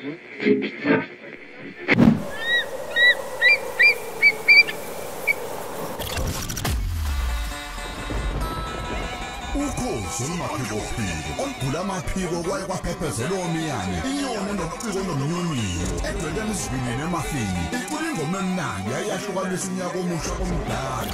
Ukhozi olumaphiko olugula amaphiko kwaye kwaphephezela omiyane inyoni nobuciko nomnyunyiyo egcwele emizini nemafini icula ingoma emnandi ayahlukanisa unyaka omusha omdala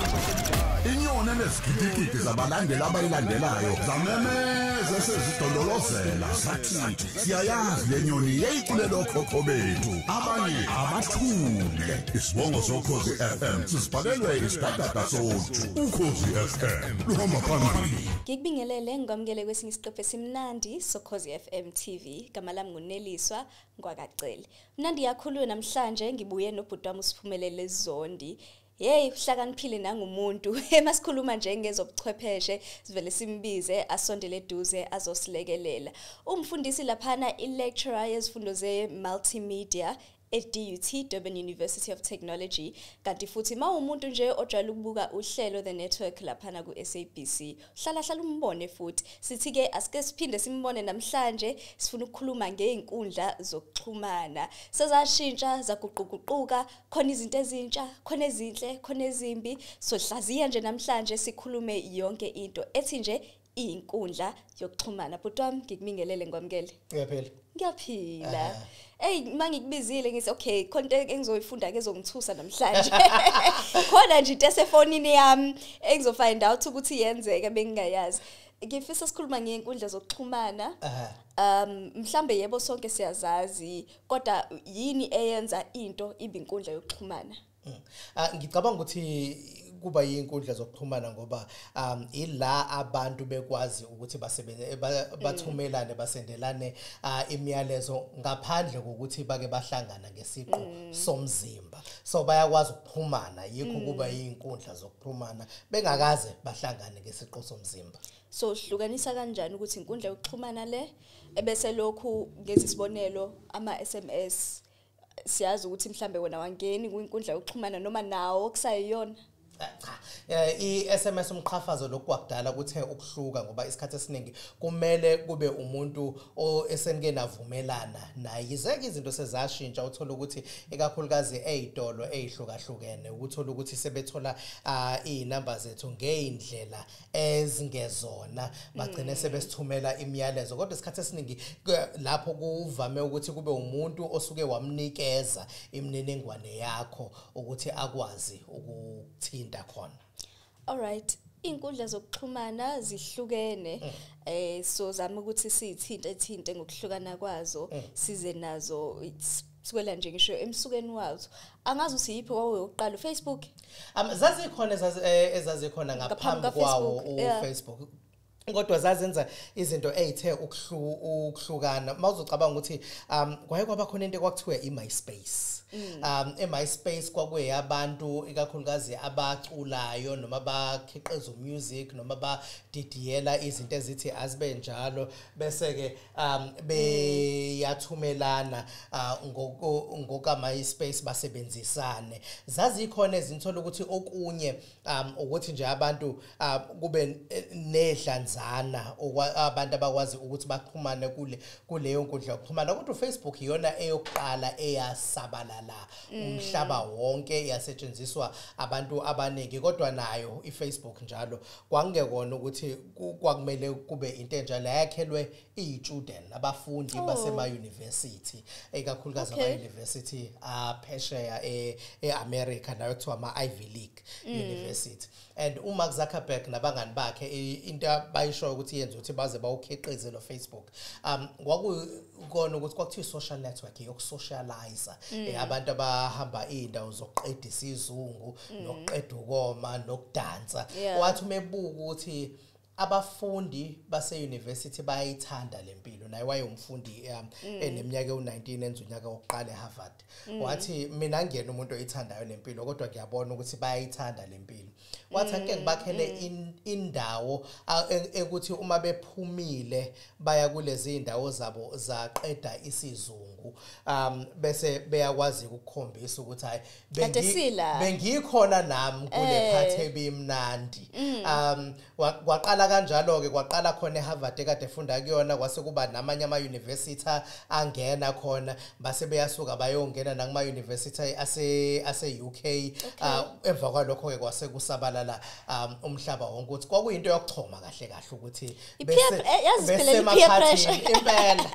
inyoni enezigidigidi zabalandeli abayilandelayo zamemeza sezidololozela sathi siyayazi le nyoni yayicule lokhokho bethu abanye abathule isibongo sokhozi FM sisibhalelwe isidadada sothu ukhozi FM luhamba phambili. Ngikubingelele ngamukele kwesinye isiqephu esimnandi sokhozi FM TV gama lami nguNeliswa Ngwakacele. Mnandi yakhulu namhlanje ngibuye nobhuti wami uSiphumelele Zondi. Hey uhlakaniphile nangumuntu emasikhuluma nje ngezobuchwepheshe sivele simbize asondele eduze azosilekelela. Umfundisi laphana ilecturer yezifundo ze-multimedia at Durban University of Technology kanti futhi mawumuntu nje ojwayele ukubuka uhlelo The Network laphana ku-SABC hlala umbone futhi sithi ke asike siphinde simbone namhlanje sifuna ukukhuluma ngeinkundla zokuxhumana sezashintsha zaguquguquka khona izinto ezintsha khona ezinhle khona ezimbi sohlaziya nje namhlanje sikhulume yonke into ethi nje inkundla yokuxhumana bhuti wami ngikubingelele ngwamkele ngiyaphila hey mangikubizile ngithi okay content engizoyifunda ke ezongithusa namhlanje khona nje into esefonini yami engizofind out ukuthi yenzeka bengingayazi ngifisa sikhuluma ngeinkundla zokuxhumana mhlambe yebo sonke siyazazi kodwa yini eyenza into ibe inkundla yokuxhumana ngicabanga ukuthi kuba yinkundla zokuxhumana ngoba ila abantu bekwazi ukuthi bathumelane basendelane imiyalezo ngaphandle kokuthi bake bahlangana ngesiqo somzimba so bayakwazi ukuxhumana yikho kuba yinkundla zokuxhumana bengakaze bahlangane ngesiqo somzimba so hlukanisa kanjani ukuthi inkundla yokuxhumana le ebese lokhu ngezisibonelo ama SMS siyazi ukuthi mhlambe wena wangeni kwinkundla yokuxhumana noma nawo kusayiyona i-SMS umqhafazo lokwakudala kuthe ukuhluka ngoba isikhathi esiningi kumele kube umuntu esengenavumelana naye izeke izinto sezashintsha uthola ukuthi ikakhulukazi ezitolo ezihlukahlukene uthola ukuthi sebethola izinamba zethu ngeindlela ezingezona bagcine sebesithumela imiyalezo kodwa isikhathi esiningi lapho kuvame ukuthi kube umuntu osuke wamnikeza imininingwane yakho ukuthi akwazi ukuthinta khona. All right. Inkundla zokuxhumana zihlukene so zama ukuthi sithinte ngokuhlukana kwazo size nazo sikwela nje ngisho emsukeni wazo angazi usiphi wawe uqala Facebook zazikhona ezazikhona ngaphambi kwawo uFacebook kodwa zazenza izinto ezithe ukuhlukana mawuzocabanga ukuthi kwaye kwaba khona into ekwakuthiwa iMySpace eMySpace kwakuyabantu ikakhulukazi abaculayo noma bakhiqiza music noma badidiyela izinto ezithi azibe njalo bese ke beyathumelana ngoka MySpace basebenzisane zazikhona izintolo ukuthi okunye ukuthi nje abantu kube nedlanzana abantu abakwazi ukuthi baxhumane kuleyo nkundla yokuxhumana kodwa uFacebook iyona eyokuqala eyasabala umhlaba wonke yasetshenziswa abantu abaningi kodwa nayo iFacebook njalo kwangekona ukuthi kwakumele kube into enjalo yakhelwe i-student abafundi basema university ekakhulukazi ama university aphesheya eAmerica nayo kuthiwa ama Ivy League University and uMark Zuckerberg nabangani bakhe into bayisho ukuthi yenza ukuthi baze bawukhiqize lo Facebook kwakukona ukuthi kwakuthiwa social network yokusocialize abantu abahamba indawo zokuqeda isizungu nokuqeda ukoma nokudansa wathi umebuka ukuthi abafundi base university bayithanda lempilo naye wayemfundi eneminyaka u19 enza unyaka wokuqala eHarvard wathi mina ngiyena umuntu oyithandayo lempilo kodwa ngiyabona ukuthi bayayithanda lempilo wathi ake ngibakhele indawo ekuthi uma bephumile baya kulezi indawo zabo zaqeda isizungu bese beyakwazi ukukhombisa ukuthi hayi bengikhona nami kule phathe bimnandi waqala kwaqala kanjalo ke kwaqala khona eHarvard ekade efunda kuyona kwase kuba namanye ama university angena khona base beyasuka bayongena nakuma university ase UK emva kwalokho ke kwase kusabalala umhlaba wonke ukuthi kwakuyinto yokuchoma kahle kahle ukuthi bese maphakathi impela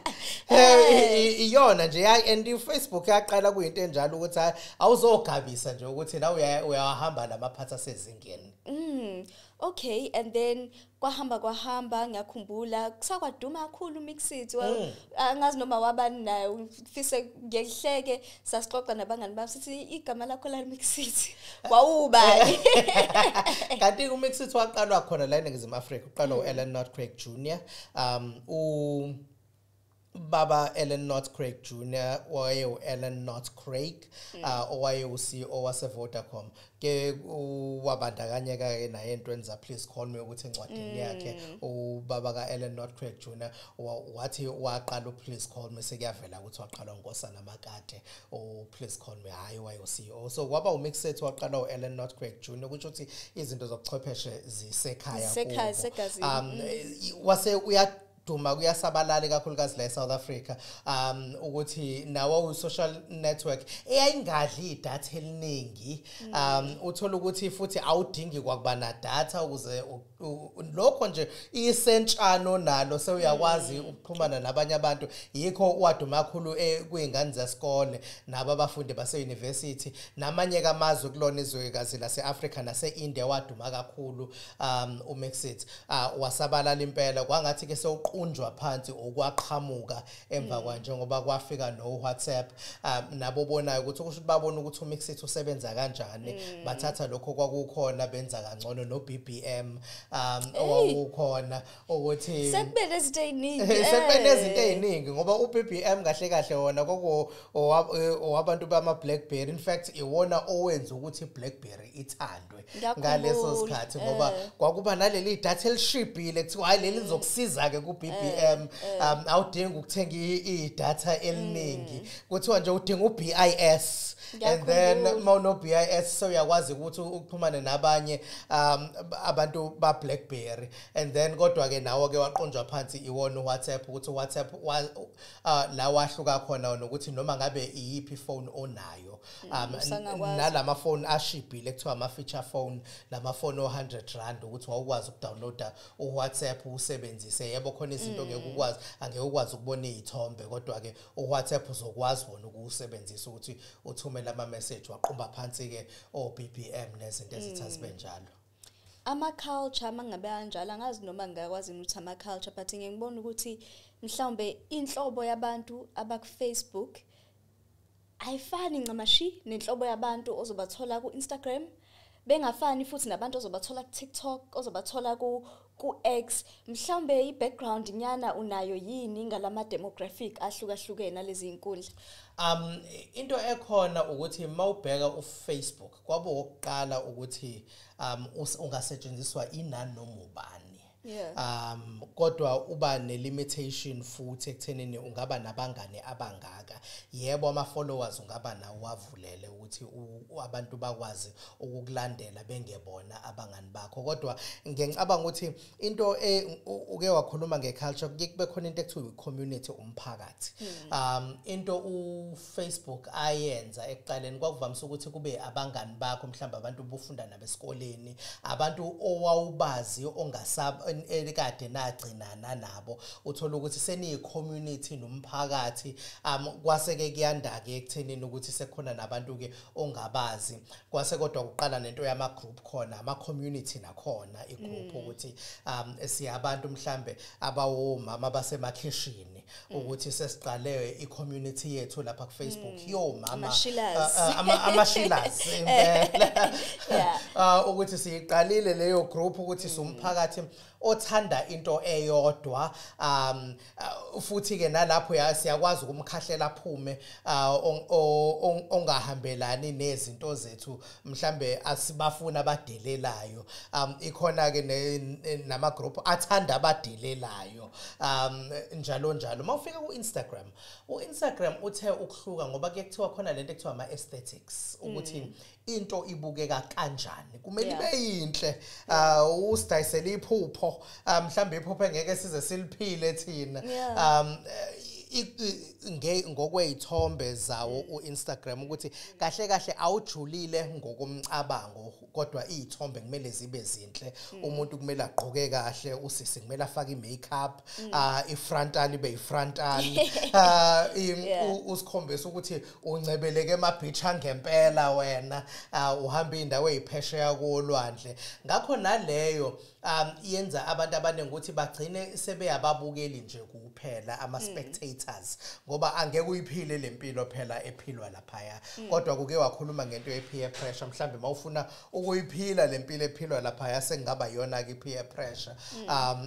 iyona nje and Facebook yaqala kuyinto enjalo ukuthi awuzogabisa nje ukuthi la uyahamba lamaphatha sezingeni okay and then kwahamba ngiyakhumbula kusakwaduma kakhulu Mixit angazi noma wabani nayo ufise ngehleke sasixoxa nabangani bami sithi igama lakho la Mixit wawubani kanti uMixit waqalwa khona la eNingizimu Afrika uqalwa uEllen North Craig Jr Baba Ellen North Craig Jr. waye uEllen North Craig owaye uCEO wase Vodacom ke wabandakanyeka ke naye entweni za Please Call Me ukuthi encwadini yakhe ubaba kaEllen North Craig Jr. wathi waqala Please Call Me sekuyavela ukuthi waqala uNkosana Makade Please Call Me hayi waye uCEO so kwaba uMixet waqala uEllen North Craig Jr. ukuthi uthi izinto zokuchwepheshe zisekhaya wase duma kuyasabalala kakhulukazi la eSouth Africa ukuthi nawo social network eyayingadli idatha eliningi uthola ukuthi futhi awudingi kwakuba na data ukuze lokho nje isentshano nalo sewuyakwazi ukuxhumana nabanye abantu yikho waduma kakhulu kuyingane zesikole nabo abafundi base university namanye kamazwe kulona izwekazi lase-Africa nase-India waduma kakhulu uMixit wasabalala impela kwangathi ke unjwa phansi okwaqhamuka emva kwanje ngoba kwafika no WhatsApp nabo bonayo ukuthi kusho babona ukuthi uMixit usebenza kanjani bathatha lokho kwakukhona benza kangcono no BBM owawukhona ukuthi sekubele izinto eziningi ngoba uBBM kahle kahle wona owabantu bama BlackBerry in fact iwona owenza ukuthi BlackBerry ithandwe ngaleso sikhathi ngoba kwakuba naleli data elishibhile kuthiwa hayi leli lizokusiza ke kuBBM awudingi ukuthenga idatha eliningi kuthiwa nje udinga uBIS and then mawuno BIS so uyakwazi ukuthi ukuxhumana nabanye abantu ba BlackBerry and then kodwa ke nawo ke waqonjwa phansi iwona WhatsApp ukuthi WhatsApp la wahluka khona nokuthi noma ngabe iyiphi phone onayo nalama phone ashibhile kuthiwa ama feature phone lama phone o100 ukuthi wawukwazi ukudownloada uWhatsApp usebenzise yebo khona izinto angeke ukwazi ukubona izithombe kodwa ke uWhatsApp uzokwazi wona ukusebenzisa ukuthi uthumele ama message waqhumba phansi ke oBBM nezinto ezithazibe njalo ama culture mangabe kanjalo angazi noma ngakwazi ukuthi ama culture but ngiyibona ukuthi mhlawumbe inhlobo yabantu abaku Facebook ayifani ncamashi nenhlobo yabantu ozobathola ku Instagram bengafani futhi nabantu ozobathola ku TikTok ozobathola ku X mhlawumbe ibackground nyana unayo yini ngalama demographic ahlukahlukene lezi inkundla into ekhona ukuthi mawubheka uFacebook kwabo oqala ukuthi ungasetshenziswa inani noma ubani kodwa uba ne limitation futhi ekuthenini ungaba nabangane abangaka yebo ama followers ungaba nawo wavulele ukuthi abantu bakwazi ukukulandela bengebona abangani bakho kodwa ngicabanga ukuthi into uke wakhuluma ngeculture kube khona into ekuthiwa community umphakathi into uFacebook ayenza ekuqaleni kwakuvamise ukuthi kube abangani bakho mhlawumbe abantu bufunda nabesikoleni abantu owawubazi ongasaba elikade nagcinana nabo uthola ukuthi seni community nomphakathi kwaseke kuyanda ke ekuthenini ukuthi sekhona nabantu ke ongabazi kwase kodwa kuqala nento yama group khona ama community nakhona igroup ukuthi siyabantu mhlambe abawomama basemakheshini ukuthi sesiqale icommunity yethu lapha ku Facebook yo mama amashilazi ukuthi siqalile leyo group ukuthi somphakathi othanda into eyodwa futhi ke nalapho siyakwazi ukumkhahlela phume ongahambelani nezinto zethu mhlambe asibafuna abadelelayo ikhona ke nama group athanda abadelelayo njalo njalo mawufika uInstagram uthe ukuhluka ngoba kuyekuthiwa khona lento ekuthiwa ama aesthetics ukuthi into ibukeka kanjani kumele Yeah. ibe yinhle usidayisela iphupho mhlambe iphupho engeke size siliphile thina Yeah. ngokwezithombe zawo uInstagram ukuthi kahle kahle awujulile ngokomcabango kodwa izithombe kumele zibe zinhle umuntu kumele agqoke kahle usisi kumele afake imakeup ifrontal ibe ifrontal usikhombisa ukuthi uncebeleke emabeach angempela wena uhamba indawo eziphesheya kolwandle ngakho naleyo yenza abantu abaningi ukuthi bagcine sebeyababukeli nje kuphela ama spectators ngoba angeke uyiphile lempilo phela ephilwa lapha kodwa kuke wakhuluma ngento ye peer pressure mhlambe mawufuna ukuyiphila lempilo ephilwa lapha sengaba yona ke peer pressure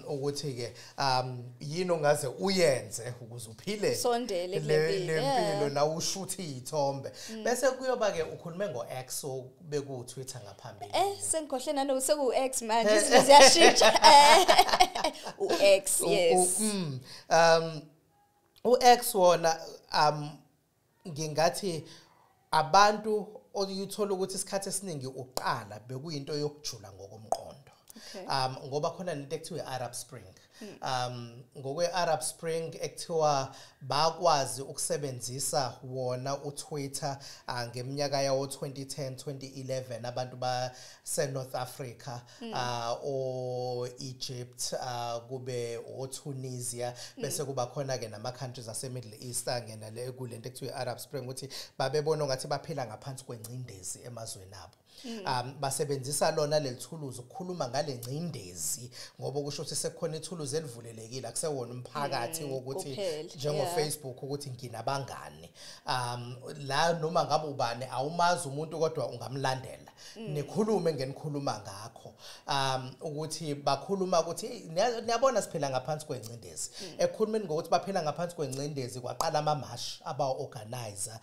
ukuthi ke yini ongaze uyenze ukuze uphile Sondele lempilo na ushuthi izithombe bese kuyoba ke ukhulume ngoX beku Twitter ngaphambili sengikhohle nano seku X manje ziyashintsha uX yes uX wona ngingathi abantu oyithola ukuthi isikhathi esiningi uqala bekuyinto yokujula ngokomqondo ngoba khona into ekuthiwa Arab Spring ngokwe Arab Spring ekuthiwa bakwazi ukusebenzisa wona uTwitter ngeminyaka yawo 2010 2011 abantu base North Africa o Egypt kube o Tunisia bese kuba khona ke nama countries ase Middle East angena le kulento ekuthiwa Arab Spring ukuthi babebona ngathi baphila ngaphansi kwengcindezi emazweni abo basebenzisa lona lelithuluzi ukukhuluma ngale ngcindezi ngoba kusho ukuthi sekukhona ithuluzi elivulelekile akusewona umphakathi wokuthi njengo Facebook ukuthi nginabangani la noma ngabe ubani awumazi umuntu kodwa ungamlandela nikhulume ngenikhuluma ngakho ukuthi bakhuluma ukuthi niyabona siphila ngaphansi kwengcindezi ekukhulumeni ngokuthi baphila ngaphansi kwengcindezi kwaqala amamash aba organizer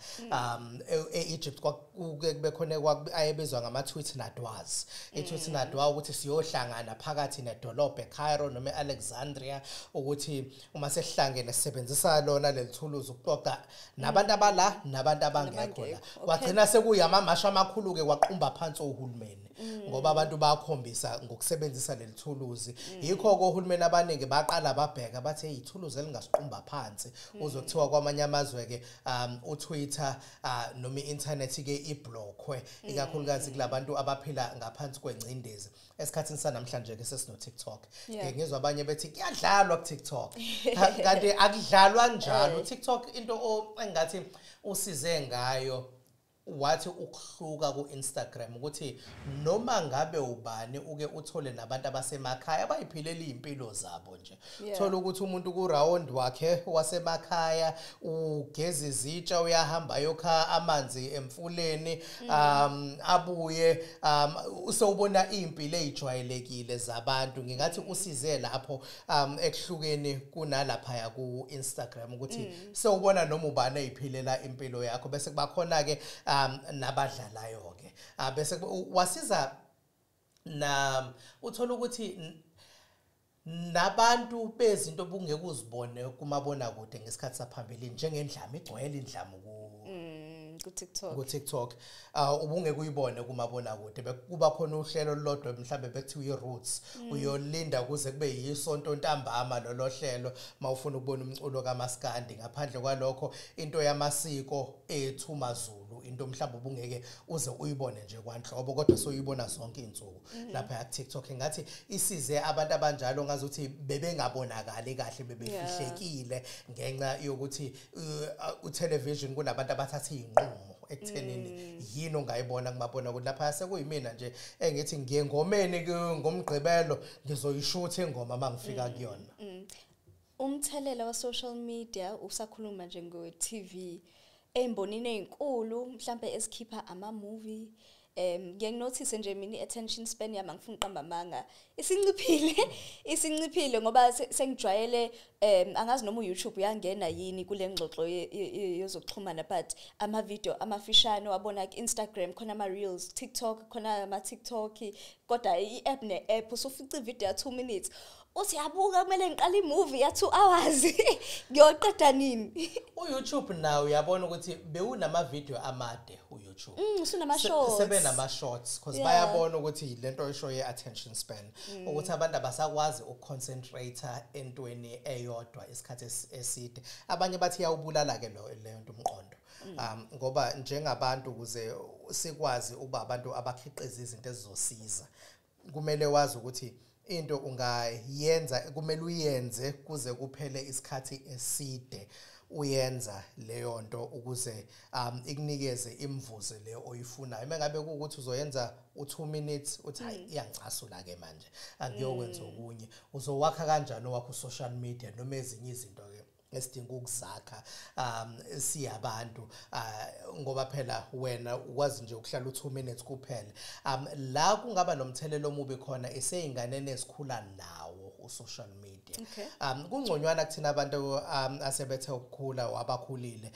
eEgypt kube khona ayebezwa ngama-tweet nadwas i-tweet nadwa ukuthi siyohlangana phakathi nedolobha eCairo noma eAlexandria ukuthi uma sesihlangene sisebenzisa lona lelithuluzi ukuxoxa nabantu abala nabantu abangekho la wagcina sekuyamamasha amakhulu ke kwaqhumba phansi ohulumeni ngoba abantu bakhombisa ngokusebenzisa lelithuluzi yikho ko ohulumeni abaningi baqala babheka bathe izithuluzi elingasiqhumba phansi uzokuthiwa kwamanye amazwe ke uTwitter noma iinternet ke iblockwe ikakhulukazi kulabantu abaphila ngaphansi kwengcindezi esikhathini sanamhlanje ke sesino TikTok ngizwa abanye bethi kuyadlalwa ku TikTok kanti akudlalwa njalo TikTok into engathi usize ngayo wathi ukuhluka ku-Instagram ukuthi noma ngabe ubani uke uthole nabantu abasemakhaya bayiphilela impilo zabo nje thola ukuthi umuntu ku round wakhe wasemakhaya ugeza izitsha uyahamba yokha amanzi emfuleni abuye usewubona impilo ezijwayelekile zabantu ngingathi usize lapho ekuhlukeni kunalapha ku-Instagram ukuthi sewubona noma ubani eziphilela impilo yakho bese kubakhona ke nabadlalayo ke bese wasiza na uthola ukuthi nabantu bezinto bungeke uzibone kumabona kude ngesikhathi saphambili njengendlama igcwele indlama ku TikTok ubungeke uyibone kumabona kude kuba khona uhlelo lodwa mhlambe bekuthiwa iRoots uyolinda kuze kube yisonto ntambama lolo hlelo mawufuna ukubona umculo kaMaskandi ngaphandle kwalokho into yamasiko ethu maZulu into mhlawumbe ubungeke uze uyibone nje kwanhlobo kodwa soyibona zonke izinsuku lapha ku TikTok ngathi isize abantu abanjalo ngazuthi bebengabonakali kahle bebefihlekile ngenxa yokuthi utelevision kunabantu abathatha izinqumo ekuthenini yini ongayibona kumabona ukuthi lapha sekuyimina nje engithi ngiyengomeni ngomgqibelo ngizoyishutha ingoma mangifika kuyona umthelela wa social media usakhuluma nje ngo TV embonini ezinkulu mhlambe esikhipha ama movie ngiyanotice nje mina attention span yami ngifuna uqamba amanga isinciphile ngoba sengijwayele angazi noma uYouTube uyangena yini kule ngxoxo yezokuxhumana but ama video amafishane wabona ku Instagram khona ama reels TikTok khona ama TikTok kodwa i-app ne-app usufica ivideo ya 2 minutes uthi yabuka kumele ngiqale imovie ya 2 hours ngiyoqeda nini uYouTube nawo uyabona ukuthi bewunama video amade uYouTube YouTube Sunama shorts. sebenama shorts because bayabona ukuthi lento esho ye attention span ukuthi abantu abasakwazi ukuconcentrate entweni eyodwa isikhathi eside abanye bathi yawubulala ke leyo nto umqondo ngoba njengabantu ukuze sikwazi ukuba abantu abakhiqiza izinto ezizosiza kumele wazi ukuthi into ungayenza kumele uyenze kuze kuphele isikhathi eside uyenza leyo nto ukuze ikunikeze imvuzo leyo oyifunayo mengabe ukuthi uzoyenza u2 minutes uthi hayi iyangicasula ke manje angiyokwenza okunye uzowakha kanjani wakho social media noma ezinye izinto ke esidinga ukuzakha siyabantu ngoba phela wena ukwazi nje ukuhlala u2 minutes kuphela la kungaba nomthelelo omubi khona eseyinganene esikhula nawo social media kungconywana kuthina abantu asebethe ukukhula wabakhulile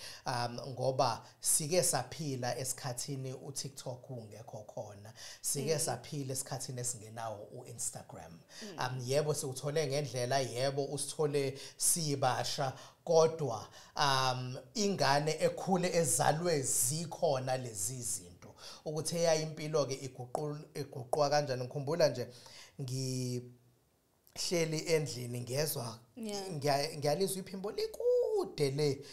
ngoba sike saphila esikhathini uTikTok ungekho khona sike saphila esikhathini esingenawo uInstagram yebo siuthole ngendlela yebo usithole sibasha kodwa ingane ekhule ezalwe zikhona lezi zinto ukuthi eyayimpilo ke iguqwa kanjani ngikhumbula nje hleli endlini ngezwe ngiyalizwa iphimbo likude le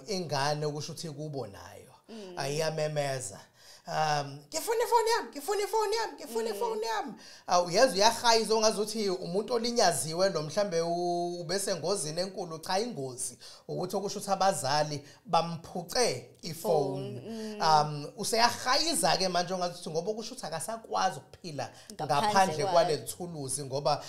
ingane ukusho ukuthi kubo nayo ayiyamemeza ngifuna ifoni yami uyeza uyahayiza ongazuthi umuntu olinyaziwe lo mhlambe ubese engozini enkulu cha ingozi ukuthi okusho ukuthi abazali bamphuce ifoni useyahayiza ke manje ongazuthi ngoba okusho ukuthi akasakwazi ukuphila ngaphandle kwale thuluzi ngoba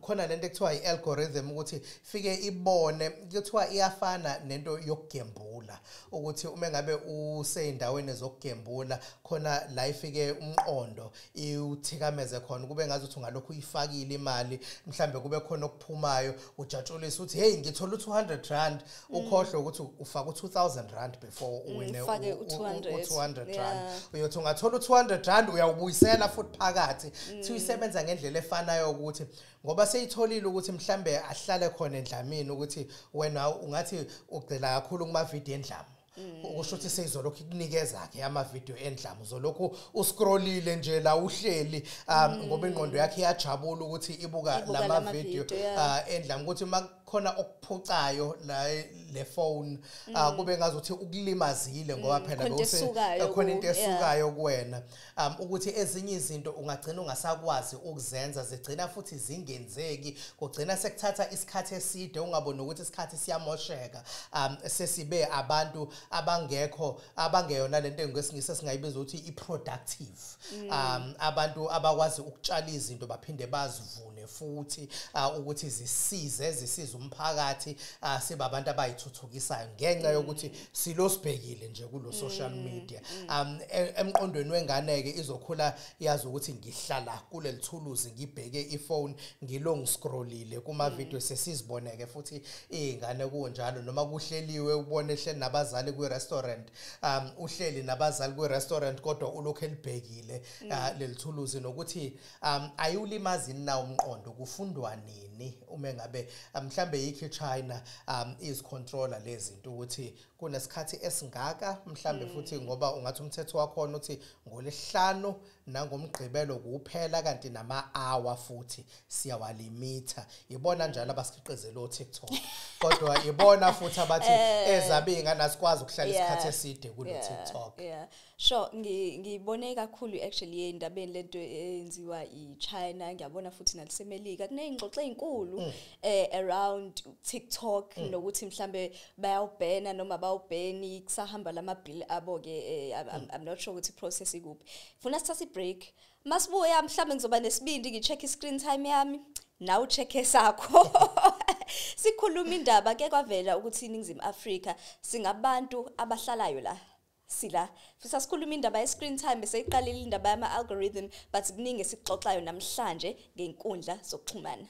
khona lento ekuthiwa ialgorithm ukuthi fike ibone kuthiwa iyafana nento yokugembula ukuthi uma ngabe useyindaweni zokugembula khona la ifike umqondo iwuthikameze khona kube ngazuthi ungalokho uyifakile imali mhlambe kube khona okuphumayo ujatshulisa uthi hey ngithola u200 ukhohle ukuthi ufaka u2000 before uwine u200 uyothi ungathola u200 uyawubuyisela futhi phakathi siyisebenza ngendlela efanayo ukuthi ngoba seyitholile ukuthi mhlambe ahlale khona endlamini ukuthi wena ungathi ugcela kakhulu kuma video endlamu ukusho ukuthi seyizolokhu ikunikeza ke ama video endlamu uzolokhu uscrollile nje la uhleli ngoba ingqondo yakhe iyajabula ukuthi ibuka lama video endlamu ukuthi makhona okuphucayo la le phone kube ngazuthi ukulimazile ngoba phela khona into esukayo kuwena ukuthi ezinye izinto ungagcina ungasakwazi ukuzenza zigcina futhi zingenzeki kugcina sekuthatha isikhathi eside ungaboni ukuthi isikhathi siyamosheka sesibe abantu abangeyona lento ngesingisi singayibiza ukuthi iproductive abantu abakwazi ukutshala izinto baphinde bazivune futhi ukuthi zisize umphakathi sibe abantu abayithuthukisayo ngenxa yokuthi silosibhekile nje kulo social media emqondweni wengane ke izokhula yazi ukuthi ngihlala kuleli thuluzi ngibheke ifone ngilong scrollile kuma video sesiziboneke futhi izingane kunjalo noma kuhleliwe ubone ehleli nabazali kwi-restaurant uhleli nabazali kwi-restaurant kodwa ulokhu elibhekile leli thuluzi nokuthi ayulimazi na umqondo kufundwa nini uma ngabe mhlambe yikho China is controller lezi zinto ukuthi kunesikhathi esingaka mhlambe futhi ngoba ungathi umthetho wakho uthi ngolesihlanu nangomgqibelo kuphela kanti nama-hour futhi siyawalimita ibona njalo abasikhiqizela uTikTok kodwa ibona futhi abathi ezabingana asikwazi ukuhlala isikhathi eside kulo TikTok sure ngibone kakhulu actually endabeni lento enziwa iChina ngiyabona futhi nalisemelika kuneyingxoxo ezinkulu around TikTok nokuthi mhlambe bayawubhena noma bawubheni kusahamba lamabill abo ke I'm not sure ukuthi process ikuphi funa sithathe break masibuya mhlambe ngizoba nesibindi ngicheck screen time yami nawu check esakho sikhuluma indaba ke kwavela ukuthi iningizimu Africa singabantu abahlalayo la sila futhi sikhuluma indaba ye-screen time bese iqalile indaba yama-algorithm but kuningi esixoxayo namhlanje ngenkundla zokuxhumana.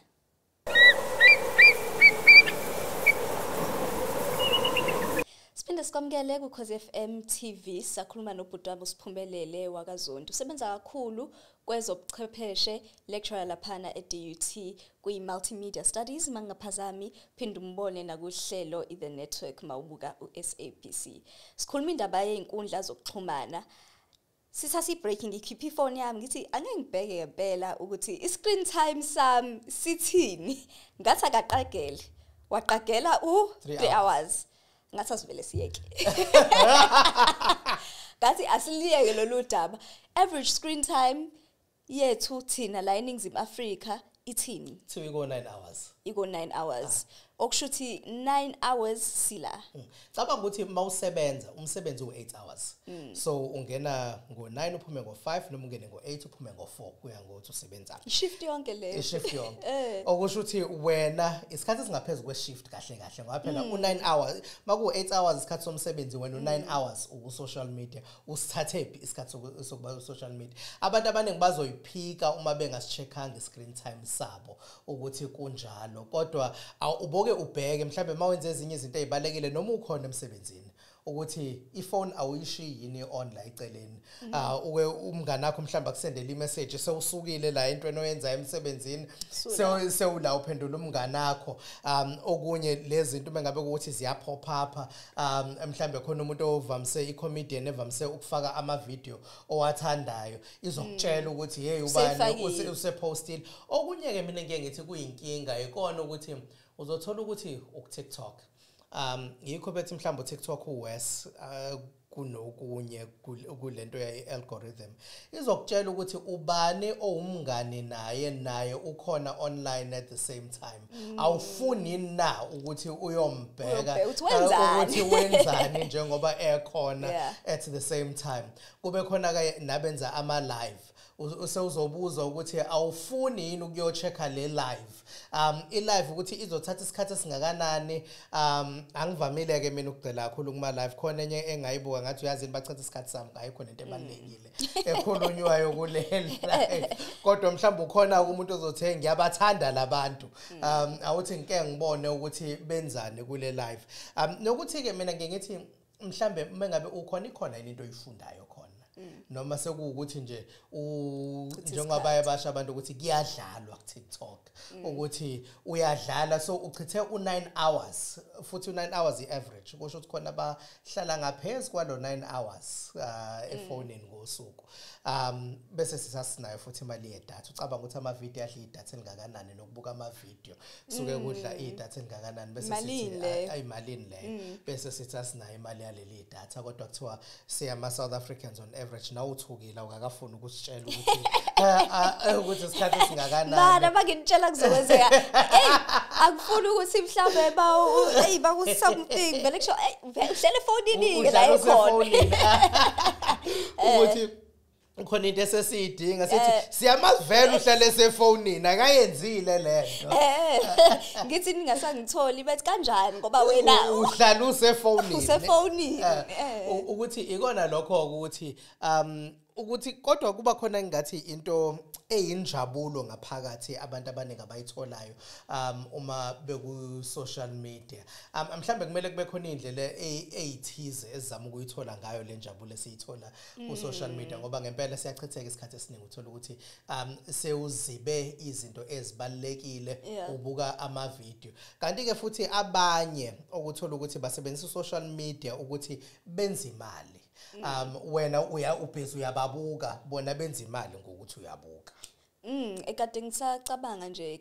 Siphinde sikwamukele ku Khosi FM TV sakhuluma nobhuti wabo Siphumelele wakaZonke usebenza kakhulu kwezobuchwepheshe, lecturer laphana eDUT kwi-Multimedia Studies mangaphazami, phinda umbone nakuhlelo i-The Network mawubuka uSABC. Sikhuluma indaba yeinkundla zokuxhumana. Sisasi breaking ikhipha ifone yami ngithi angeke ngibheke ngempela ukuthi i-screen time sami sithini. Ngathi akaqagele. Waqagela 3 hours. Ngathi asivele siyeke. Ngathi asiliyeke lolu daba. Average screen time yethu thina la eNingizimu Afrika ithini? Iko 9 hours. Iko 9 hours. Okushuthi 9 hours sila. Cabanga ukuthi mawusebenza umsebenzi u8 hours. So ungena ngo9 uphume ngo5 noma ungene ngo8 uphume ngo4 kuya ngokuthi usebenza. Shift yonke le. Shift yonke. Okusho ukuthi wena isikhathi singaphezulu kweshift kahle kahle ngoba phela u9 hours maku8 hours isikhathi somsebenzi wena u9 hours uku social media usithathephi isikhathi sokuba social media. Abantu abaningi bazoyiphika uma bengasicheckanga iscreen time sabo ukuthi kunjalo kodwa uboke ubheke mhlambe mawenze ezinye izinto ezibalekile noma ukhona emsebenzini ukuthi iphone awuyishiyi yini online eceleni uke umngane wakho mhlamba kusendela imessage sewusukile la into oyenza emsebenzini sewula uphendula umngane wakho okunye lezi zinto mengabe ukuthi ziyapop up mhlambe khona umuntu ovamise icomedian evamise ukufaka ama video owathandayo izokutshela ukuthi hey ubani usepostile okunye ke mina ngeke ngithi kuyinkinga ikona ukuthi uzothola ukuthi uTikTok yikho bethi mhlawumbe uTikTok uwes kunokunye kulento ye-algorithm izokutshela ukuthi ubani owumngane naye ukhona online at the same time awufuni na ukuthi uyombheka ukuthi wenzani njengoba ekhona at the same time kube khona ke nabenza ama live usewuzobuza ukuthi awufuni yini ukuyochecka le live i-live ukuthi izothatha isikhathi esingakanani angivamile ke mina ukugcela kakhulu kuma live khona enye engayibuka ngathi uyazini bachitha isikhathi sami ngayi khona into ebalekile ekhulunywayo kule live kodwa mhlawumbe ukhona umuntu ozothenga ngiyabathanda labantu awuthi ngeke ngibone ukuthi benzani kule live nokuthi ke mina ngithi mhlambe mengabe ukhona into oyifundayo khona noma sekuukuthi nje njengoba abasha abantu ukuthi kuyadlalwa ku TikTok ukuthi uyadlala so uchithe u9 hours futhi u9 hours iaverage kusho ukuthi khona abahlala ngaphezulu kwalo 9 hours efonini ngosuku bese sisasinayo futhi imali yedatha ucabanga ukuthi ama video adla idatha elingakanani nokubuka ama video kusuke kudla idatha elingakanani bese sithi ayimalini le bese sithi asinayo imali yaleli idatha kodwa kuthiwa siyama South Africans on average nawu uthukile ukakafuna ukusitshela ukuthi ukuthi isikhathi singakanani bana bangitshela kuzokwenzeka akufuni ukuthi mhlambe baku something vele kusho uhlele efonini la ekhona ukuthi ukhona into esesiyidinga sithi siyamavela uhlale esefonini akayenzile lento ngithi ningasangitholi bethi kanjani ngoba wena uhlala usefonini ukuthi ikona lokho ukuthi kodwa kuba khona ngathi into eyinjabulo ngaphakathi abantu abaningi abayitholayo uma beku social media mhlambe kumele kube khona indlela ezithize ezizama ukuyithola ngayo le njabulo esiyithola ku social media ngoba ngempela siyachitheka isikhathi esiningi uthola ukuthi sewuzibe izinto ezibalekile ubuka ama video kanti ke futhi abanye okuthola ukuthi basebenzisa social media ukuthi benze imali wena ubhezi uyababuka bona benza imali ngokuthi uyabuka ekade ngisacabanga nje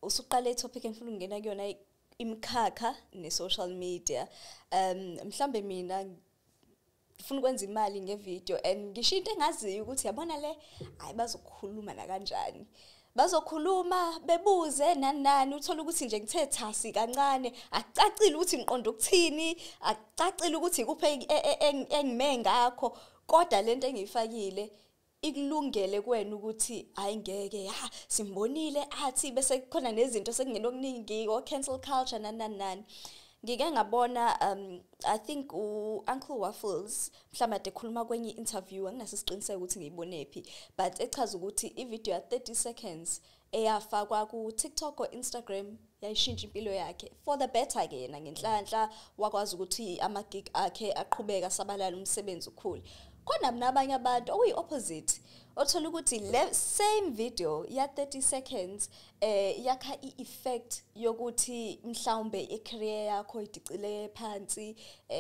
usuqala itopic engifuna ukungena kuyona imkhakha ne-social media mhlambe mina ngifuna ukwenza imali ngevideo and ngisho into engaziyo ukuthi yabona le hayi bazokhuluma na kanjani bazokhuluma bebuze nani uthola ukuthi nje ngithe thasi kancane akucacile ukuthi ngiqonda ukuthini akucacile ukuthi ikuphi engime ngakho kodwa lento engiyifakile ikulungele kwena ukuthi hayi ngeke simbonile athi bese khona nezinto sekungenokuningi o cancel culture nani ngike ngabona I think Uncle Waffles mhlawumbe ekhuluma kwenye interview anginaso isiqiniseko ukuthi ngiyibonephi but echaza ukuthi ivideo ya 30 seconds eyafakwa ku TikTok or Instagram yayishintsha impilo yakhe for the better ke yena ngenhlanhla wakwazi ukuthi ama gig akhe aqhubeka sabalala umsebenzi ukhulu khona nabanye abantu okuyi opposite othola ukuthi le same video ya 30 seconds yakha i-effect yokuthi mhlawumbe i-career yakho idicile phansi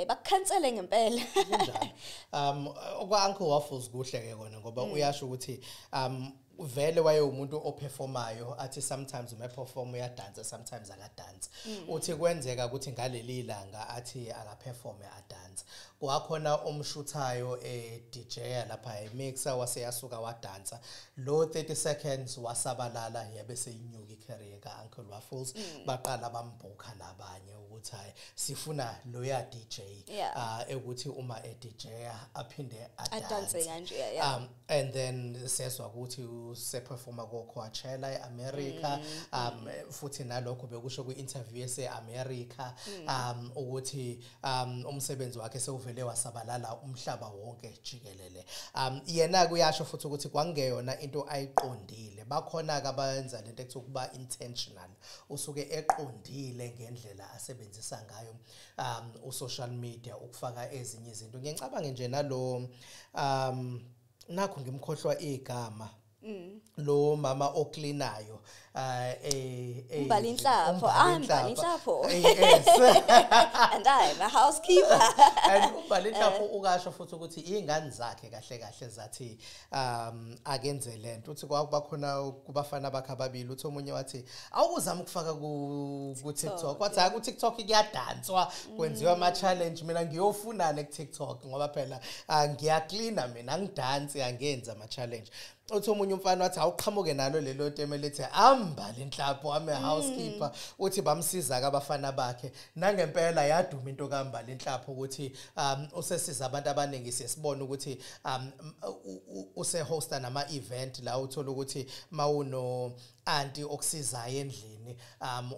bakukhansele ngempela kunjalo okwa-Uncle Waffles kuhle ke kona ngoba uyasho ukuthi vele waye umuntu operformayo athi sometimes umeperform uyadansa sometimes akadansi uthi kwenzeka ukuthi ngaleli ilanga athi akaperforme adansa kwakhona omshuthayo DJ lapha emixer waseyasuka wadansa lo 30 seconds wasabalala yabe seyinyuka icareer kaUncle Waffles baqala bambhuka nabanye ukuthi hayi sifuna loya DJ ukuthi uma DJ aphinde adanse kanje and then seswa ukuthi useperforma koCoachella eAmerica futhi nalokho bekusho kwi-interview eseAmerica ukuthi umsebenzi wakhe sewuvele wasabalala umhlaba wonke jikelele yena kuyasho futhi ukuthi kwangeyona into ayiqondile bakhona ke abenza lento ekuthiwa kuba intentional usuke eqondile ngendlela asebenzisa ngayo usocial media ukufaka ezinye izinto ngiyacabanga nje nalo nakho ngimkhohlwa igama lo mama ocleanayo Umbalinhlapho yes and I'm a housekeeper and Umbalinhlapho ukasho futhi ukuthi ingane zakhe kahle kahle zathi akenze lento uthi kwakubakhona kubafana bakhe ababili uthi omunye wathi awuzama ukufaka ku TikTok wathi hayi ku TikTok kuyadanswa kwenziwa ama challenge mina ngiyofunana ku TikTok ngoba phela ngiyacleana mina ngidansi angenza ama challenge uthi omunye umfana wathi awuqhamuke nalo lelo teme lethi Umbalinhlapho ame housekeeper uthi bamsiza ke abafana bakhe nangempela yaduma into kaMbalinhlapho ukuthi usesiza abantu abaningi siyasibona ukuthi usehosta nama event la uthola ukuthi mawuno anti okusizayo endlini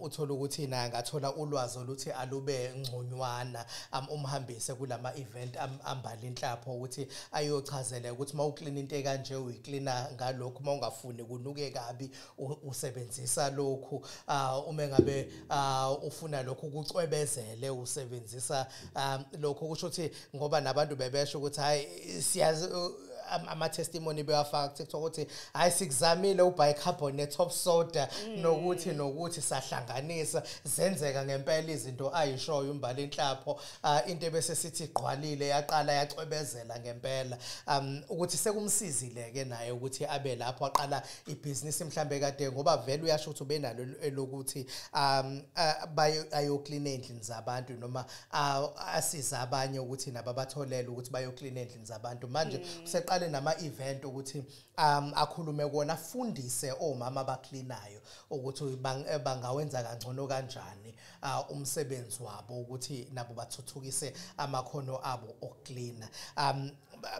uthola ukuthi na ngathola ulwazi oluthi alube ngconywana umhambise kulama event Umbalinhlapho ukuthi ayochazela ukuthi mawuclean into ekanje uyicleana ngalokho mawungafuni kunuke kabi usebenzisa lokhu uma ngabe ufuna lokho ukucwebezele usebenzisa lokho kusho ukuthi ngoba nabantu bebesho ukuthi hayi siyazi ama testimony bewafaka ku TikTok ukuthi hayi sikuzamile ubicarbonate top soda nokuthi sahlanganisa zenzeka ngempela izinto ayishoyo Umbalinhlapho into bese sithi gqwalile yaqala yacwebezela ngempela ukuthi sekumsizile ke naye ukuthi abe lapho aqala ibusiness mhlambe kade ngoba vele uyasho ukuthi ubenalo elokuthi ayoclean endlini zabantu noma asiza abanye ukuthi nababatholela ukuthi bayoclean endlini zabantu manje useqale nama event ukuthi akhulume kona afundise omama abacleanayo ukuthi bangawenza kangcono kanjani umsebenzi wabo ukuthi nabo bathuthukise amakhono abo okucleana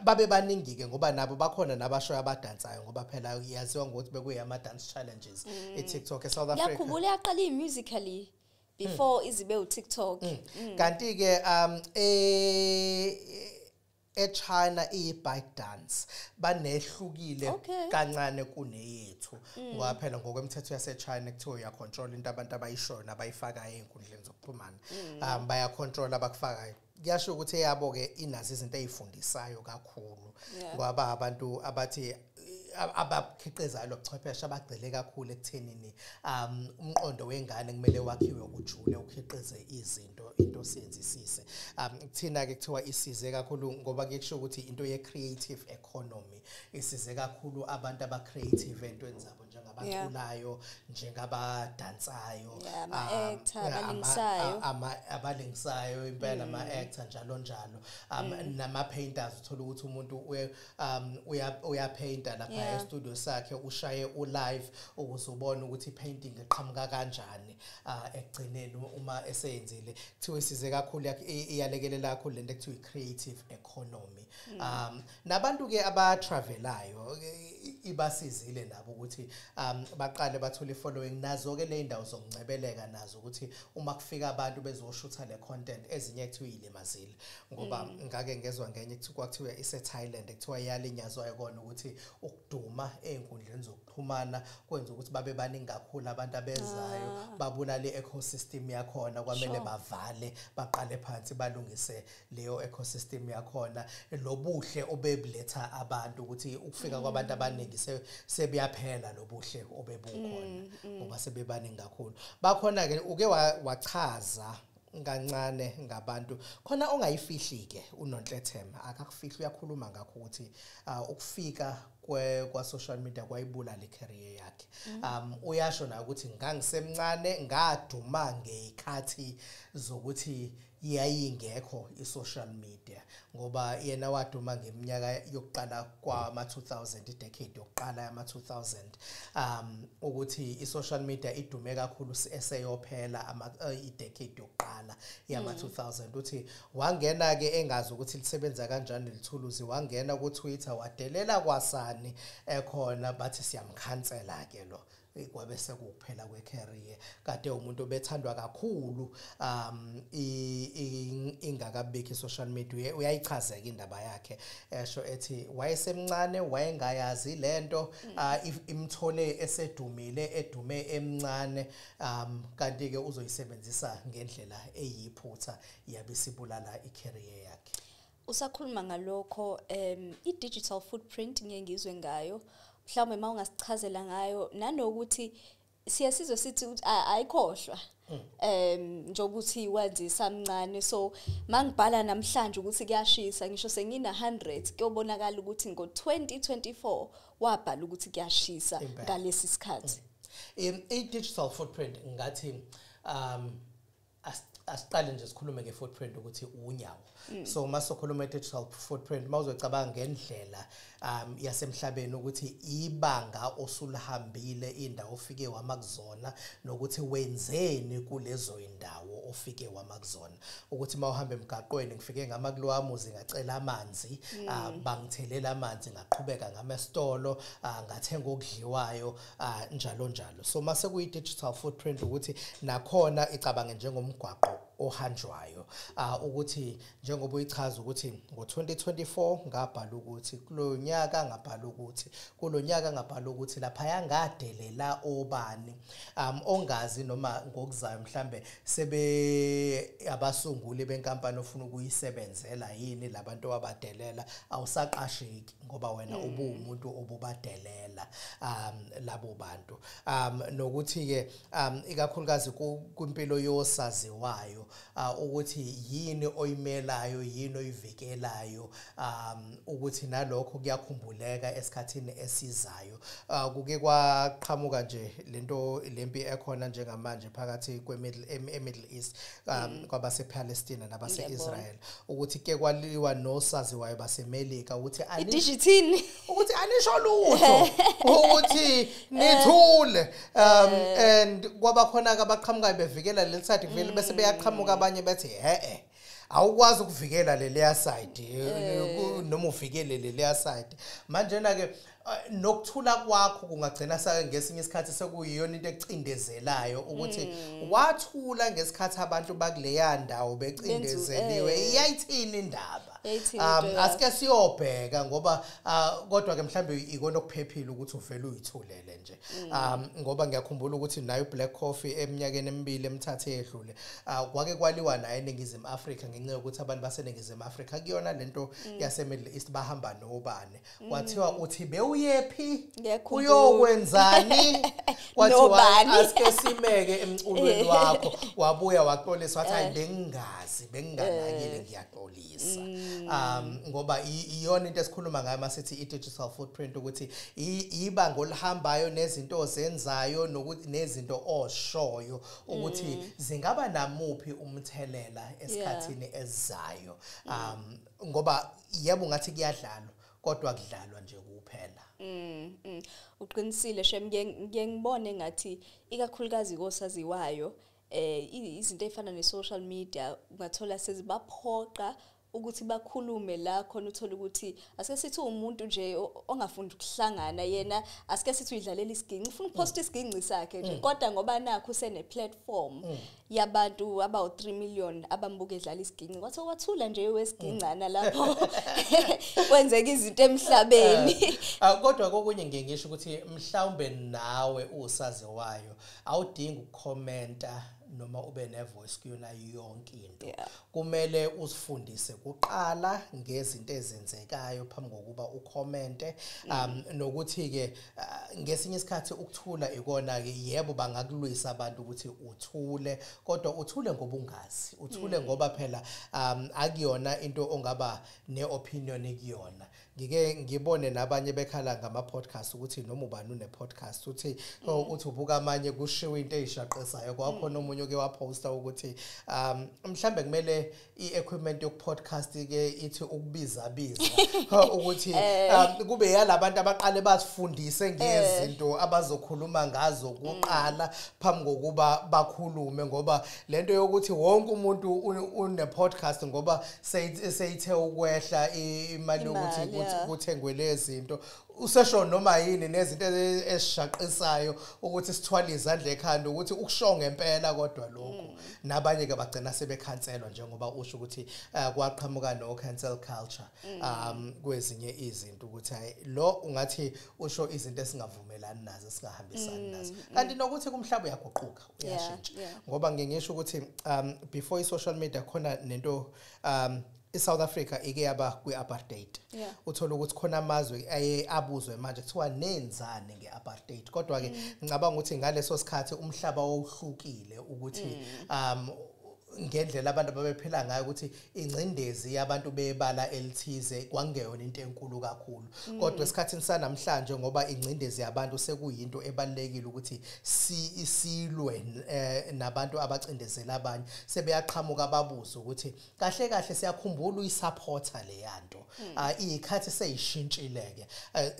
babe baningi ke ngoba nabo bakhona nabashoyo abadansayo ngoba phela yaziwa ngokuthi bekuyama dance challenges eTikTok eSouth Africa yakhumbula yaqala imusically before izibe uTikTok kanti ke eChina i-bike dance banehlukile kancane kuneyethu ngoba phela ngokwemthetho yaseChina kuthiwa uya control into abantu abayishoyo nabayifaka einkundleni zokuxhumana baya control abakufakayo kuyasho ukuthi yabo ke inazi izinto ezifundisayo kakhulu ngoba abantu abathi abakhiqizayo lobuchwepheshe abagcile kakhulu ekuthenini umqondo wengane kumele wakhiwe ujule ukhiqize izinto into senzisise kuthina ke kuthiwa isize kakhulu ngoba kusho ukuthi into ye creative economy isize kakhulu abantu aba creative entweni zabo njengabaculayo njengabadansayo abalingisayo impela ama actor njalo nama painters uthola ukuthi umuntu uya painter lapha e-studio sakhe ushaye u-live ukuze ubone ukuthi i-painting iqhamuka kanjani ekugcineni uma eseyenzile kuthiwa isize kakhulu iyalekelela kakhulu lento ekuthiwa i-creative economy nabantu ke aba-travelayo ibasizile nabo ukuthi baqale bathole ifollowing nazo ke le indawo zokungcebeleka nazo ukuthi uma kufika abantu bezoshutha le content ezinye kuthiwa ilimazile ngoba ngake ngezwe ngenye kwakuthiwa ise-Thailand ekuthiwa yalinyazwa yikona ukuthi ukuduma einkundleni zokuxhumana kwenza ukuthi babe baningi kakhulu abantu abezayo babulala i-ecosystem yakhona kwamele bavale baqale phansi balungise leyo ecosystem yakhona lobuhle obebuletha abantu ukuthi ukufika kwabantu abaningi sebuyaphela lobuhle obebukhona ngoba sebebaningi kakhulu bakhona ke uke wachaza kancane ngabantu khona ongayifihli ke uNonhlethema akakufihli uyakhuluma ngakho ukuthi ukufika kwa social media kwayibulala icareer yakhe uyasho na ukuthi ngangisemncane ngaduma ngekhathi zokuthi yayingekho i-social media ngoba yena waduma ngeminyaka yokuqala kwama-2000 decade yokuqala yama-2000 ukuthi i-social media idume kakhulu eseyophela i-decade yokuqala yama-2000 uthi wangena ke engazi ukuthi lisebenza kanjani lithuluzi wangena ku-Twitter wadelela kwasani ekhona bathi siyamkhansela ke lo kwabe sekuphela kwecareer kade umuntu obethandwa kakhulu ingakabiki i-social media uyayichazeka indaba yakhe esho ethi wayesemncane wayengayazi lento imthole esedumile edume emncane kanti ke uzoyisebenzisa ngendlela eyiphutha yabisibulala icareer yakhe. Usakhuluma ngalokho i-digital footprint ngiyengizwe ngayo mhlawumbe mawungasichazela ngayo nanokuthi siyasizwe sithi ayikhohlwa njokuthi wenza isamncane so mangibhala namhlanje ukuthi kuyashisa ngisho sengina 100 kuyobonakala ukuthi ngo2024 wabhala ukuthi kuyashisa ngalesi sikhathi i-digital footprint ngathi asiqale nje sikhulume nge-footprint ukuthi unyawo so masokhuluma digital footprint mawuzocabanga ngendlela yasemhlabeni ukuthi ibanga osulihambile indawo ofike wamakuzona nokuthi wenzeni kulezo indawo ofike wamakuzona ukuthi mawuhamba emgaqweni ngifike ngamakulowamuzi ngacela amanzi bangithelela amanzi ngaqhubeka ngamestolo ngathenga okudliwayo njalo njalo so mase kuyi digital footprint ukuthi nakhona icabange njengomgwaqo ohanjwayo ukuthi njengoba uyichaza ukuthi ngo2024 ngabhala ukuthi kulonyaka ngabhala ukuthi kulonyaka ngabhala ukuthi lapha yangadelela obani ongazi noma ngokuzayo mhlambe sebe abasunguli benkampani ofuna ukuyisebenzela yini labantu abadelela awusaqashiki ngoba wena ubumuntu obubadelela labo bantu nokuthi ke ikakhulukazi kwimpilo yosaziwayo ukuthi yini oyimelayo yini oyivikelayo ukuthi nalokho kuyakhumbuleka esikhathini esizayo kuke kwaqhamuka nje lento lempi ekhona njengamanje phakathi kwe-Middle East kwabase-Palestine nabase-Israel ukuthi ke kwaliwa nosaziwayo baseMelika ukuthi i-digitini ukuthi anisho lutho ukuthi nithule and kwaba khona abaqhamukayo bevikela lelithathe kuvele bese beyaqhamuka abanye bethi awukwazi ukuvikela leleya side noma uvikele leleya side manje na ke nokuthula kwakho kungagcina sake ngesinye isikhathi sekuyiyona into ecindezelayo ukuthi wathula ngesikhathi abantu bakuleya ndawo becindezeliwe iyayithini indaba asike siyobheka ngoba kodwa ke mhlambe ikona okuphephile ukuthi uvele uyithulele nje ngoba ngiyakhumbula ukuthi nayo Black Coffee eminyakeni emibili emithathu edlule kwake kwaliwa naye eNingizimu Afrika ngenxa ukuthi abantu baseNingizimu Afrika kuyona lento yase Middle East bahamba nobane kwathiwa uthi bewuyephi uyokwenzani kwathiwa asike simeke emculweni wakho wabuya waxolisa wathi hayi benginganakile ngiyaxolisa ngoba iyona into esikhuluma ngayo masithi i-digital footprint ukuthi ibanga olihambayo nezinto ozenzayo nokuthi nezinto oshoyo ukuthi zingaba namuphi umthelela esikhathini esizayo ngoba yebo ngathi kuyadlalwa kodwa kudlalwa nje kuphela uqinisile shem ngiyengibone ngathi ikakhulukazi kosaziwayo izinto ezifana ne-social media ungathola sezibaphoqa ukuthi bakhulume la khona uthola ukuthi asike sithi umuntu nje ongafunda ukuhlangana yena asike sithi uyidlalela isiginci ufuna ukuposta isiginci sakhe nje kodwa ngoba nakho usene platform yabantu abawu 3 million abambuka edlala isiginci kwathula nje wesigincana lapho kwenzeka izinto emhlabeni kodwa kokunye ngisho ukuthi mhlawumbe nawe usaziwayo awudingi ukukhomenta noma ube nevoice kuyona yonke into kumele usifundise kuqala ngezinto ezenzekayo phambi kokuba ucommente nokuthi ke ngesinye isikhathi ukuthula ikona ke yebo bangakulwisa abantu ukuthi uthule kodwa uthule ngoba ungazi uthule ngoba phela akuyona into ongaba neopinion ekuyona ngike ngibone nabanye bekhala ngama podcast ukuthi noma ubani une podcast uthi ubuka amanye kushiwo into ezishaqisayo kwakhona omunye ke waposta ukuthi mhlambe kumele i-equipment yokupodcast ke ithi ukubiza ukuthi kube yalabantu abaqale basifundise ngezinto abazokhuluma ngazo kuqala phambi kokuba bakhulume ngoba lento yokuthi wonke umuntu une podcast ngoba seyithe ukwehla imali yokuthi kuthengwe lezi zinto usesho noma yini nezinto ezishaqisayo ukuthi sithwala izandla ekhanda ukuthi ukushonga ngempela kodwa lokho nabanye ke bagcina sebekhanselwa njengoba usho ukuthi kwaqhamuka no cancel culture kwezinye izinto ukuthi lo ungathi usho izinto esingavumelani nazo singahambisani nazo kanti nokuthi kumhlaba uyaguquka uyashintsha ngoba ngingisho ukuthi before i-social media khona nento iSouth Africa ike yaba kwi-apartheid uthola ukuthi khona amazwe aye abuzwe manje kuthiwa nenzane ngeapartheid kodwa ke ngicabanga ukuthi ngaleso sikhathi umhlaba wawuhlukile ukuthi ngendlela abantu ababephila ngayo ukuthi ingcindezi yabantu bebala elithize kwangeyona into enkulu kakhulu kodwa esikhathini sanamhlanje ngoba ingcindezi yabantu sekuyinto ebalekile ukuthi silwe nabantu abacindezela abanye sebeyaqhamuka babuza ukuthi kahle kahle siyakhumbula uyisupporter le yanto ikhathi seyishintshileke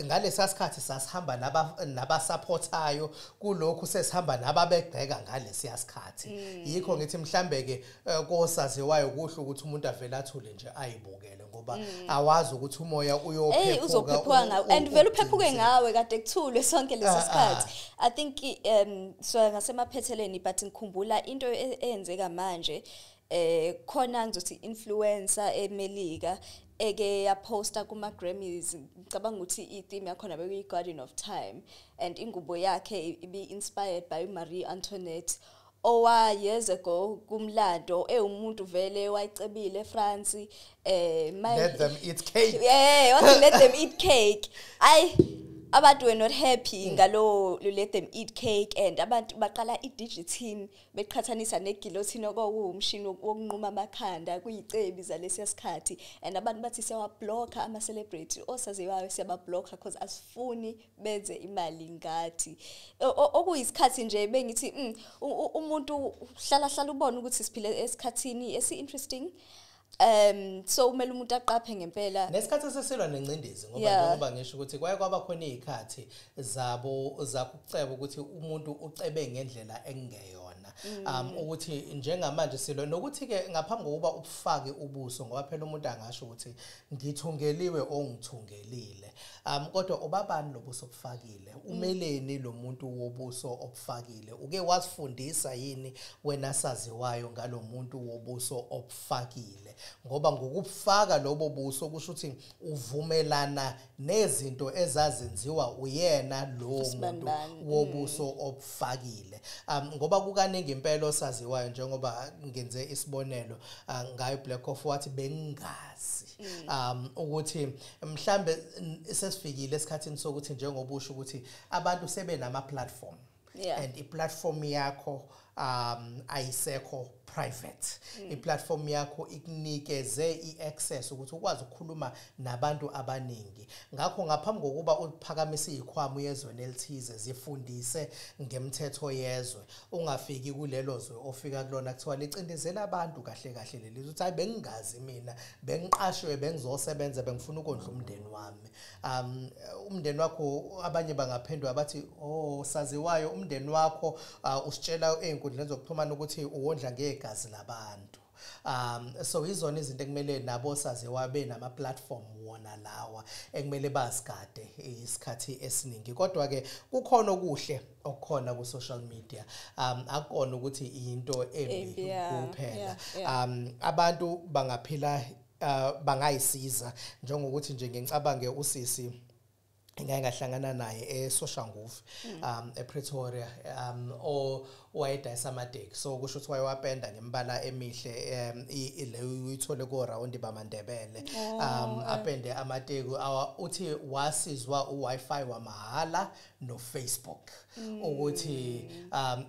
ngalesa sikhathi sasihamba nabasupportayo kulokhu sesihamba nababegceka ngalesi sikhathi yikho ngithi mhlambe ke kosaziwayo kuhle ukuthi umuntu avela athule nje ayibukele ngoba awazi ukuthi umoya uyophephuka uzophephuka ngawe and vele uphephuke ngawe kade kuthulwe sonke lesi sikhathi I think so ngasemaphetheleni but ngikhumbula into eyenzeka manje khona ngizothi influencer eMelika eke yaposta kuma Grammys ngicabanga ukuthi i-theme yakhona bekuyi Garden of Time and ingubo yakhe ibe inspired by Marie Antoinette years ago kumlando umuntu vele wayicebile eFrance let them eat cake let them eat cake abantu were not happy ngalo let them eat cake and abantu baqala idigitin beqhathanisa neguillotine okuwumshini wokunquma amakhanda kuyicebi zalesi sikhathi and abantu bathi siyawa blocker ama celebrity osaziwayo siyaba blocker because asifuni benze imali ngathi okuyisikhathi nje bengithi umuntu hlala ubona ukuthi siphile esikhathini esi-interesting so kumele umuntu aqaphe ngempela nesikhathi sesilwa nencindezi ngoba ngisho ukuthi kwaba khona izikhathi zabo zakuceba ukuthi umuntu ucebe ngendlela engeyona ukuthi njengamanje silwa nokuthi ke ngaphambi kokuba ufake ubuso ngoba phela umuntu angasho ukuthi ngithungeliwe ongithungelile kodwa ubabani lobuso obufakile umeleni lo muntu wobuso obufakile uke wasifundisa yini wena saziwayo ngalo muntu wobuso obufakile ngoba ngokufaka lobo buso kusho ukuthi uvumelana nezinto ezazenziwa uyena lo muntu wobuso obufakile ngoba kukaningi impela osaziwayo njengoba ngenze isibonelo ngayo Black Coffee wathi bengazi ukuthi mhlambe sesifikile esikhathini sokuthi njengobusho ukuthi abantu sebenama platform and i-platform yakho ayisekho private i-platform yakho ikunikeze i-access ukuthi ukwazi ukukhuluma nabantu abaningi ngakho ngaphambi kokuba uphakamise izikhwama yezwe nelithize zifundise ngemthetho yezwe ungafiki kulelo zwe ofika kulona kuthiwa licindezela abantu kahle kahle leli uthi hayi bengingazi mina bengiqashwe bengizosebenza bengifuna ukondla umndeni wami umndeni wakho abanye bangaphendwa bathi saziwayo umndeni wakho usitshela einkundleni zokuxhumana ukuthi uwondla ngegazi labantu So izona izinto ekumele nabo saziwa benama platform wona lawa ekumele bazigade isikhathi esiningi. Kodwa ke kukhona okuhle okukhona ku social media. Akukona ukuthi into embi kuphela. Abantu bangaphila bangayisiza njengokuthi nje ngicabange usisi engake ngahlangana naye eSoshanguve ePretoria owayedayisa amadeki. So kusho ukuthi wayewapenda ngembala emihle leyo uyithole ko round baMandebele. Apende amadeki uthi wasizwa uWi-Fi wamahala no Facebook ukuthi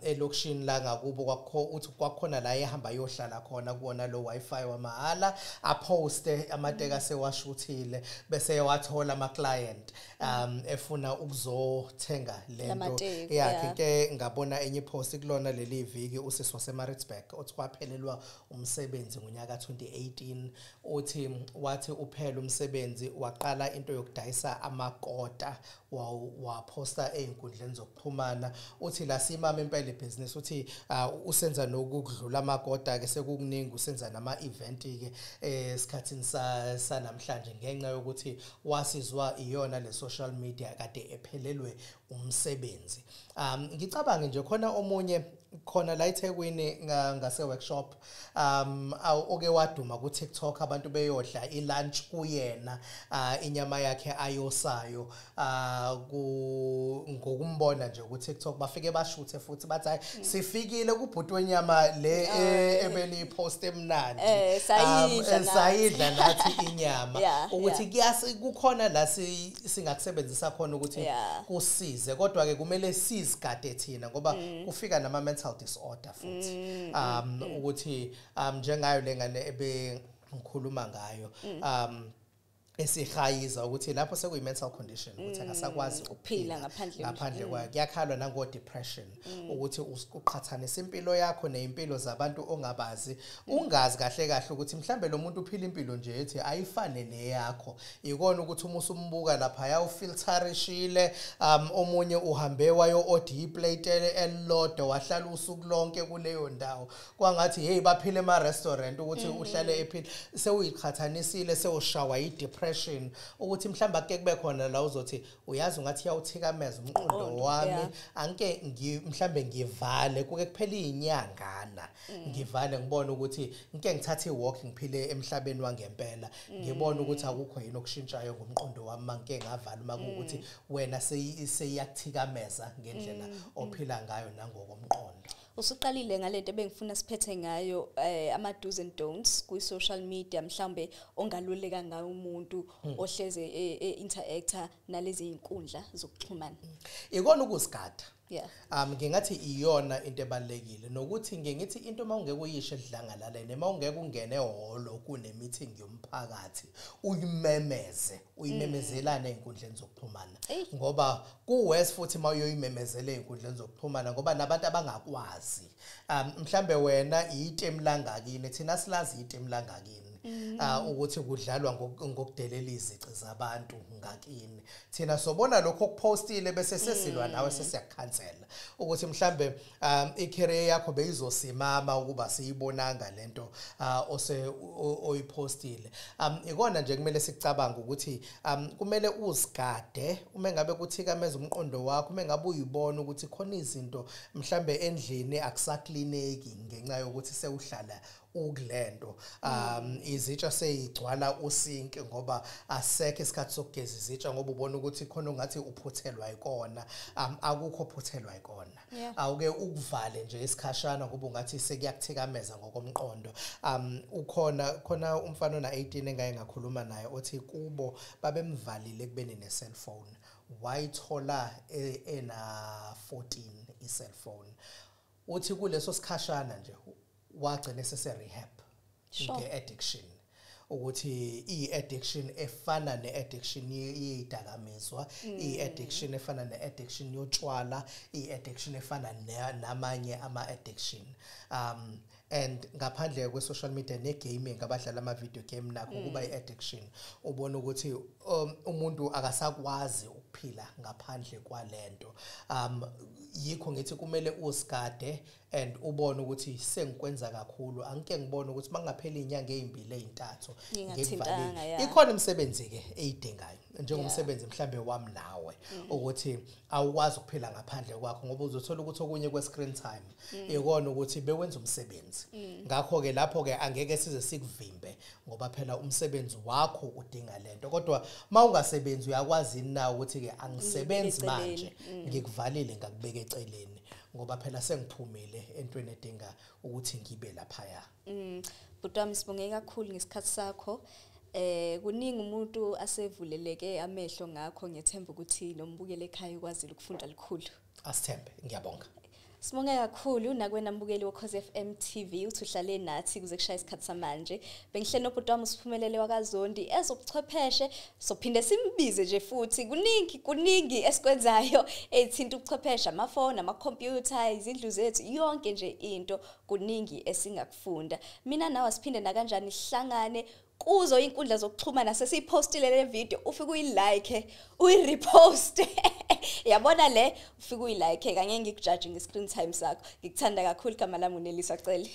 elokishini la ngakubo uthi kwakhona la ehamba yohlala khona kuona lo Wi-Fi wamahala aposte amadeki asewashuthile bese wathola ama client efuna ukuzothenga lento yakhe ke ngabona enye post kulona leli viki usisi waseMaritzburg othi kwaphelelwa umsebenzi ngonyaka 2018 uthi wathi uphela umsebenzi waqala into yokudayisa amakota waposta einkundleni zokuxhumana uthi la simama impela ibusiness uthi usenza nokudlula amakota ke sekukuningi usenza nama event ke esikhathini sanamhlanje ngenxa yokuthi wasizwa iyona le social media kade ephelelwe umsebenzi. Ngicabanga nje khona omunye khona la eThekwini ngase workshop oke waduma ku TikTok abantu beyodla ilunch kuyena inyama yakhe ayosayo ngokumbona nje ku TikTok bafike bashuthe futhi bathi sifikile kubhuti wenyama le ebeli post emnandi sayidla nathi inyama ukuthi kukhona la singakusebenzisa khona ukuthi kusize kodwa ke kumele sizigade thina ngoba kufika nama mental disorder futhi ukuthi njengayo lengane ebengikhuluma ngayo esihayiza ukuthi lapho sekuyi mental condition ukuthi akasakwazi ukuphila ngaphandle kwayo kuyakhalwa nango depression ukuthi uqhathanisa impilo yakho nezimpilo zabantu ongabazi ungazi kahle ukuthi mhlambe lo muntu uphila impilo nje ethi ayifane neyakho ikona ukuthi uma usumbuka lapha ya ufilterishile omunye uhambe wayo order plate elilodwa wahlala usuku lonke kuleyo ndawo kwangathi hey baphile ema restaurant ukuthi uhlale ephila sewuyiqhathanisile sewushawa depression ukuthi mhlamba ake kube khona la uzothi uyazi ungathi yawuthikameza umqondo wami anke mhlambe ngivale kuke kuphela izinyangana ngivale ngibone ukuthi ngike ngithathe iwalk ngiphile emhlabeni wangempela ngibone ukuthi akukho yini okushintshayo ngomqondo wami manke ngavala uma ukuthi wena seyiyakuthikameza ngendlela ophila ngayo nangokomqondo. Usuqalile ngalento ebengifuna siphethe ngayo ama do's and don'ts ku social media mhlambe ongaluleka ngayo umuntu ohleze interactor nalezi inkundla zokuxhumana. Ikona ukusigada. Ngingathi iyona into ebalekile nokuthi ngithi into mawungeke uyishe edlangalalene mawungeke ungene ehholo kune meeting yomphakathi uyimemezelane einkundleni zokuxhumana ngoba kuwes futhi mawuyoyimemezela einkundleni zokuxhumana ngoba nabantu abangakwazi mhlambe wena item langakini thina silazi item langakini ukuthi kudlalwa ngokudelela izici zabantu ngakini thina sobona lokho okupostile bese sesilwa nawe sesiyakhansela ukuthi mhlambe icareer yakho beyizosimama ukuba siyibonanga lento oyipostile ikona nje kumele sicabanga ukuthi kumele uzigade uma ngabe kuthikameza umqondo wakho uma ngabe uyibona ukuthi khona izinto mhlambe endlini akusaklineki ngenxa yokuthi sewuhlala ukulento izitsha seyigcwala usinki ngoba asekho isikhathi sokugeza izitsha ngoba ubona ukuthi khona ungathi uphuthelwa ikona akukho phuthelwa ikona awuke ukuvale nje isikhashana ngoba ungathi sekuyakuthikameza ngokomqondo khona umfana ona 18 engaye ngakhuluma naye othi kubo babemvalile kubeni ne cellphone wayithola ena 14 i-cellphone uthi kuleso sikhashana nje wagcina sese-rehab nge-addiction ukuthi i-addiction efana ne-addiction yeyidakamizwa i-addiction efana ne-addiction yotshwala i-addiction efana namanye ama-addiction and ngaphandle kwe social media ne gaming abadlala ama video game nakho kuba iaddiction ubona ukuthi umuntu akasakwazi ukuphila ngaphandle kwalento yikho ngithi kumele usigade and ubone ukuthi sengikwenza kakhulu angike ngibone ukuthi mangaphela inyanga ezimbili ezintathu ngivalile ikhona imisebenzi ke eyidingayo njengomsebenzi mhlambe wami nawe ukuthi awukwazi ukuphila ngaphandle kwakho ngoba uzothola ukuthi okunye kwe screen time ikona ukuthi bewenza umsebenzi ngakho ke lapho ke angeke size sikuvimbe ngoba phela umsebenzi wakho udinga lento kodwa mawungasebenzi uyakwazi na ukuthi ke angisebenzi manje ngikuvalile ngakubeka eceleni ngoba phela sengiphumile entweni edinga ukuthi ngibe lapha ya Bhuti wami sibonge kakhulu ngesikhathi sakho kuningi umuntu asevuleleke amehlo ngakho ngiyethemba ukuthi nombukele ekhaya ukwazile ukufunda likhulu asithembe ngiyabonga Sibonge kakhulu nakwena mbukeli weCause FM TV uthi uhlale nathi kuze kushaya isikhathi samanje bengihle nobhuti wami usiphumelele wakaZondi ezobuchwepheshe sophinde simbize nje futhi kuningi esikwenzayo ethinta ubuchwepheshe amafoni amakhompyutha izindlu zethu yonke nje into kuningi esingakufunda mina nawe siphinde na kanjani sihlangane kuzo inkundla zokuxhumana sesiyipostile le video ufike uyilike uyirepost yabona le ufike uyilike kanye ngikujudge nge screen time sakho ngikuthanda kakhulu igama lami uNeliswa Cele